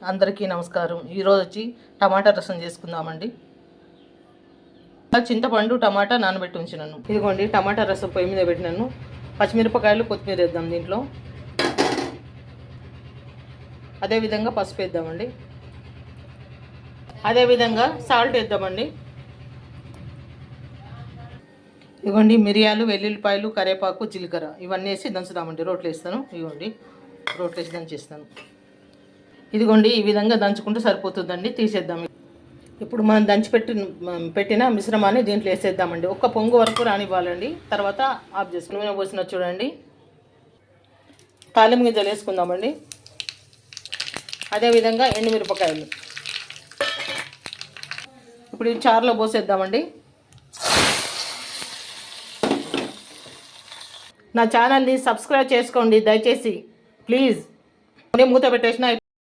అందరికీ నమస్కారం. ఈరోజు వచ్చి టమాటా రసం చేసుకుందామండి. చింతపండు టమాటా నానబెట్టి ఉంచినాను. ఇదిగోండి టమాటా రసం పొయ్యి మీద పెట్టినాను. పచ్చిమిరపకాయలు కొత్తిమీర వేద్దాం దీంట్లో. అదేవిధంగా పసుపు వేద్దామండి. అదేవిధంగా సాల్ట్ వేద్దామండి. ఇదిగోండి మిరియాలు, వెల్లుల్లిపాయలు, కరివేపాకు, జీలకర్ర ఇవన్నీ వేసి దంచుదామండి. రోట్లు వేస్తాను. ఇదిగోండి రోట్లు వేసి దంచేస్తాను. ఇదిగోండి ఈ విధంగా దంచుకుంటే సరిపోతుందండి. తీసేద్దాం. ఇప్పుడు మనం పెట్టిన మిశ్రమాన్ని దీంట్లో వేసేద్దామండి. ఒక్క పొంగు వరకు రానివ్వాలండి. తర్వాత ఆఫ్ చేసుకుని నూనె పోసిన చూడండి. తాలింపు గింజలు వేసుకుందామండి. అదేవిధంగా ఎండుమిరపకాయలు ఇప్పుడు ఈ చారులో పోసేద్దామండి. నా ఛానల్ని సబ్స్క్రైబ్ చేసుకోండి దయచేసి ప్లీజ్. మూత పెట్టేసిన